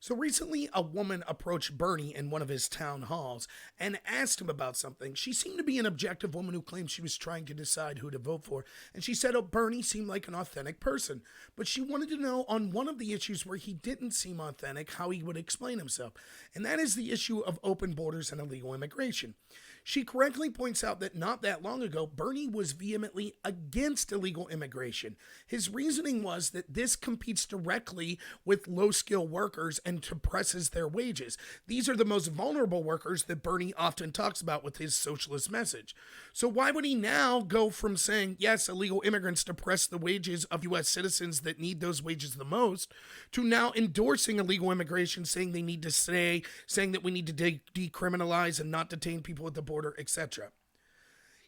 So recently, a woman approached Bernie in one of his town halls and asked him about something. She seemed to be an objective woman who claimed she was trying to decide who to vote for. And she said, Bernie seemed like an authentic person. But she wanted to know on one of the issues where he didn't seem authentic, how he would explain himself. And that is the issue of open borders and illegal immigration. She correctly points out that not that long ago, Bernie was vehemently against illegal immigration. His reasoning was that this competes directly with low skill workers and depresses their wages. These are the most vulnerable workers that Bernie often talks about with his socialist message. So why would he now go from saying, yes, illegal immigrants depress the wages of U.S. citizens that need those wages the most, to now endorsing illegal immigration, saying they need to stay, saying that we need to decriminalize and not detain people at the border, etc.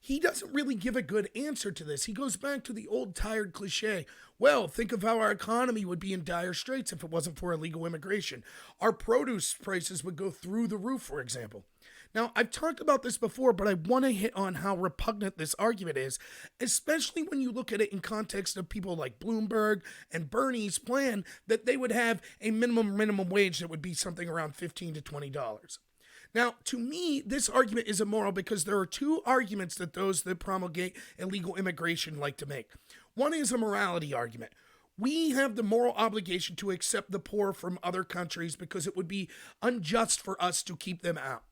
He doesn't really give a good answer to this. He goes back to the old tired cliche. Well, think of how our economy would be in dire straits if it wasn't for illegal immigration. Our produce prices would go through the roof, for example. Now, I've talked about this before, but I want to hit on how repugnant this argument is, especially when you look at it in context of people like Bloomberg and Bernie's plan that they would have a minimum wage that would be something around $15 to $20. Now, to me, this argument is immoral because there are two arguments that those that promulgate illegal immigration like to make. One is a morality argument. We have the moral obligation to accept the poor from other countries because it would be unjust for us to keep them out.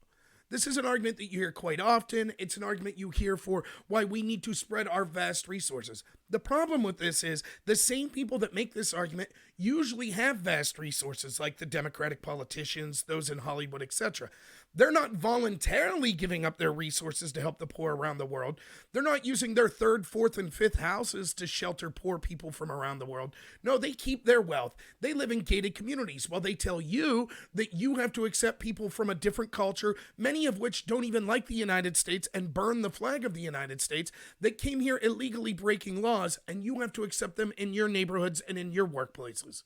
This is an argument that you hear quite often. It's an argument you hear for why we need to spread our vast resources. The problem with this is the same people that make this argument usually have vast resources, like the Democratic politicians, those in Hollywood, etc. They're not voluntarily giving up their resources to help the poor around the world. They're not using their third, fourth, and fifth houses to shelter poor people from around the world. No, they keep their wealth. They live in gated communities while they tell you that you have to accept people from a different culture, many of which don't even like the United States and burn the flag of the United States, that came here illegally breaking laws, and you have to accept them in your neighborhoods and in your workplaces.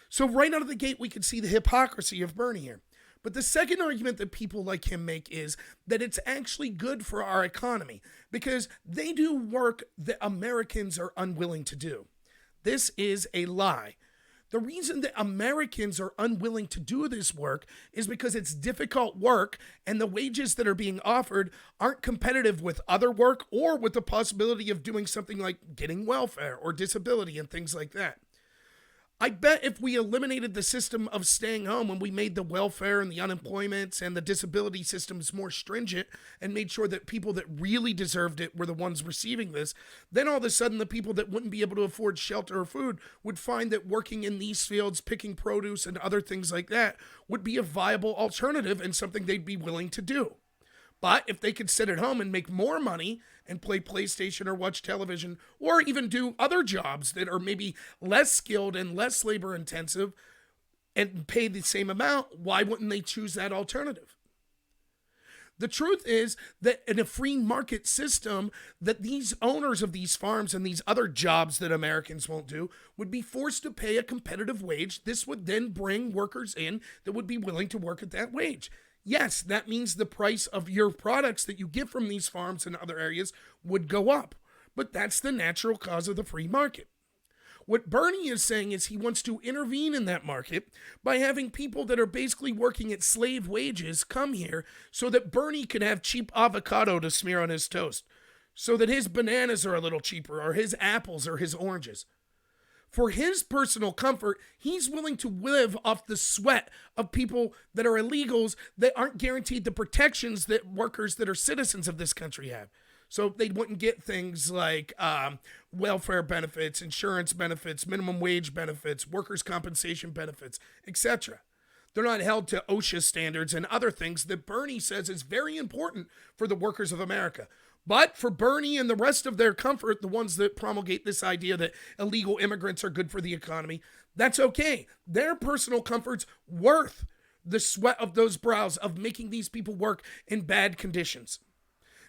So right out of the gate, we can see the hypocrisy of Bernie here. But the second argument that people like him make is that it's actually good for our economy because they do work that Americans are unwilling to do. This is a lie. The reason that Americans are unwilling to do this work is because it's difficult work and the wages that are being offered aren't competitive with other work or with the possibility of doing something like getting welfare or disability and things like that. I bet if we eliminated the system of staying home and we made the welfare and the unemployment and the disability systems more stringent and made sure that people that really deserved it were the ones receiving this, then all of a sudden the people that wouldn't be able to afford shelter or food would find that working in these fields, picking produce and other things like that would be a viable alternative and something they'd be willing to do. But if they could sit at home and make more money and play PlayStation or watch television or even do other jobs that are maybe less skilled and less labor intensive and pay the same amount, why wouldn't they choose that alternative? The truth is that in a free market system, that these owners of these farms and these other jobs that Americans won't do would be forced to pay a competitive wage. This would then bring workers in that would be willing to work at that wage. Yes, that means the price of your products that you get from these farms and other areas would go up. But that's the natural cause of the free market. What Bernie is saying is he wants to intervene in that market by having people that are basically working at slave wages come here so that Bernie can have cheap avocado to smear on his toast, so that his bananas are a little cheaper or his apples or his oranges. For his personal comfort, he's willing to live off the sweat of people that are illegals that aren't guaranteed the protections that workers that are citizens of this country have. So they wouldn't get things like welfare benefits, insurance benefits, minimum wage benefits, workers' compensation benefits, etc. They're not held to OSHA standards and other things that Bernie says is very important for the workers of America. But for Bernie and the rest of their comfort, the ones that promulgate this idea that illegal immigrants are good for the economy, that's okay. Their personal comfort's worth the sweat of those brows of making these people work in bad conditions.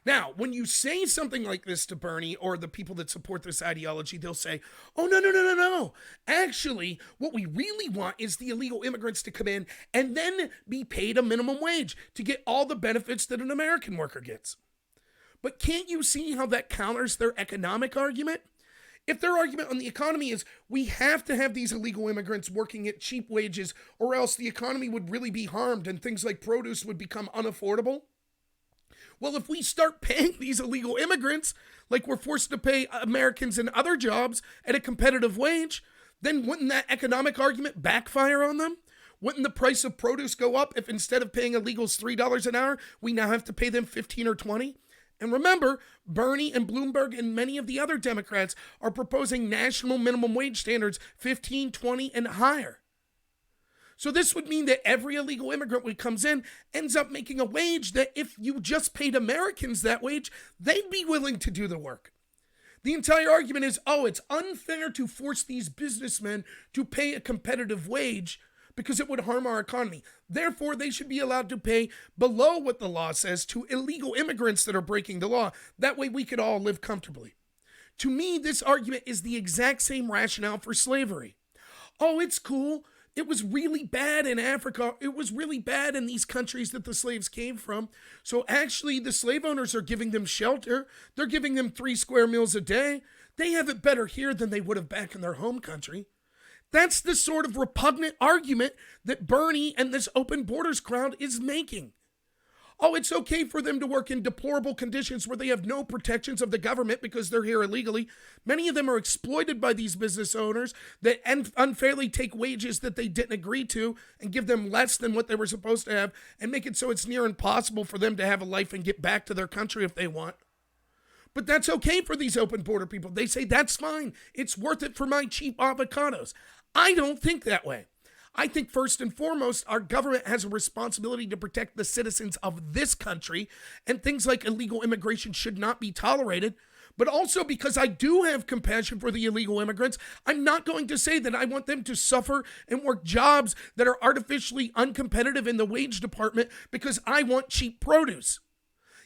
Now, when you say something like this to Bernie or the people that support this ideology, they'll say, oh, no. Actually, what we really want is the illegal immigrants to come in and then be paid a minimum wage to get all the benefits that an American worker gets. But can't you see how that counters their economic argument? If their argument on the economy is we have to have these illegal immigrants working at cheap wages or else the economy would really be harmed and things like produce would become unaffordable, well, if we start paying these illegal immigrants like we're forced to pay Americans in other jobs at a competitive wage, then wouldn't that economic argument backfire on them? Wouldn't the price of produce go up if instead of paying illegals $3 an hour, we now have to pay them $15 or $20? And remember, Bernie and Bloomberg and many of the other Democrats are proposing national minimum wage standards 15, 20, and higher. So this would mean that every illegal immigrant who comes in ends up making a wage that if you just paid Americans that wage, they'd be willing to do the work. The entire argument is, oh, it's unfair to force these businessmen to pay a competitive wage because it would harm our economy. Therefore, they should be allowed to pay below what the law says to illegal immigrants that are breaking the law. That way we could all live comfortably. To me, this argument is the exact same rationale for slavery. Oh, it's cool. It was really bad in Africa. It was really bad in these countries that the slaves came from. So actually, the slave owners are giving them shelter. They're giving them 3 square meals a day. They have it better here than they would have back in their home country. That's the sort of repugnant argument that Bernie and this open borders crowd is making. Oh, it's okay for them to work in deplorable conditions where they have no protections of the government because they're here illegally. Many of them are exploited by these business owners that unfairly take wages that they didn't agree to and give them less than what they were supposed to have and make it so it's near impossible for them to have a life and get back to their country if they want. But that's okay for these open border people. They say, that's fine. It's worth it for my cheap avocados. I don't think that way. I think first and foremost, our government has a responsibility to protect the citizens of this country, and things like illegal immigration should not be tolerated. But also because I do have compassion for the illegal immigrants, I'm not going to say that I want them to suffer and work jobs that are artificially uncompetitive in the wage department because I want cheap produce.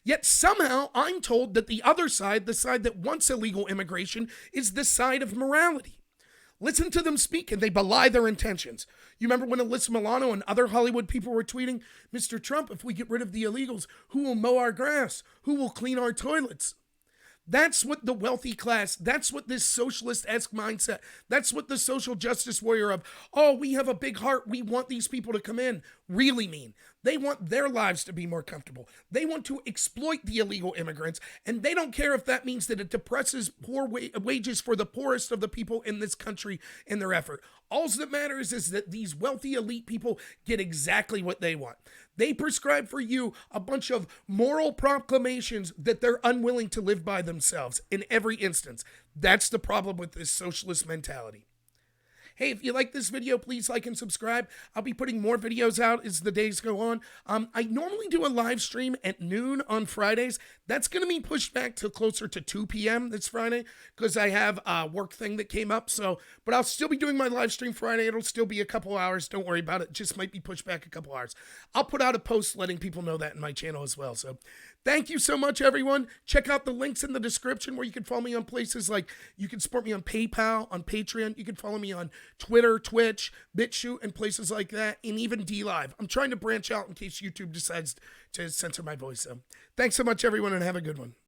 Yet somehow I'm told that the other side, the side that wants illegal immigration, is the side of morality. Listen to them speak and they belie their intentions. You remember when Alyssa Milano and other Hollywood people were tweeting, Mr. Trump, if we get rid of the illegals, who will mow our grass? Who will clean our toilets? That's what the wealthy class, that's what this socialist-esque mindset, that's what the social justice warrior of, oh, we have a big heart, we want these people to come in, really mean. They want their lives to be more comfortable. They want to exploit the illegal immigrants, and they don't care if that means that it depresses poor wages for the poorest of the people in this country in their effort. All that matters is that these wealthy elite people get exactly what they want. They prescribe for you a bunch of moral proclamations that they're unwilling to live by themselves in every instance. That's the problem with this socialist mentality. Hey, if you like this video, please like and subscribe. I'll be putting more videos out as the days go on. I normally do a live stream at noon on Fridays. That's going to be pushed back to closer to 2 p.m. this Friday because I have a work thing that came up. But I'll still be doing my live stream Friday. It'll still be a couple hours. Don't worry about it. Just might be pushed back a couple hours. I'll put out a post letting people know that in my channel as well. So thank you so much, everyone. Check out the links in the description where you can follow me on places like you can support me on PayPal, on Patreon. You can follow me on Twitter, Twitch, BitChute, and places like that, and even DLive. I'm trying to branch out in case YouTube decides to censor my voice. So thanks so much, everyone, and have a good one.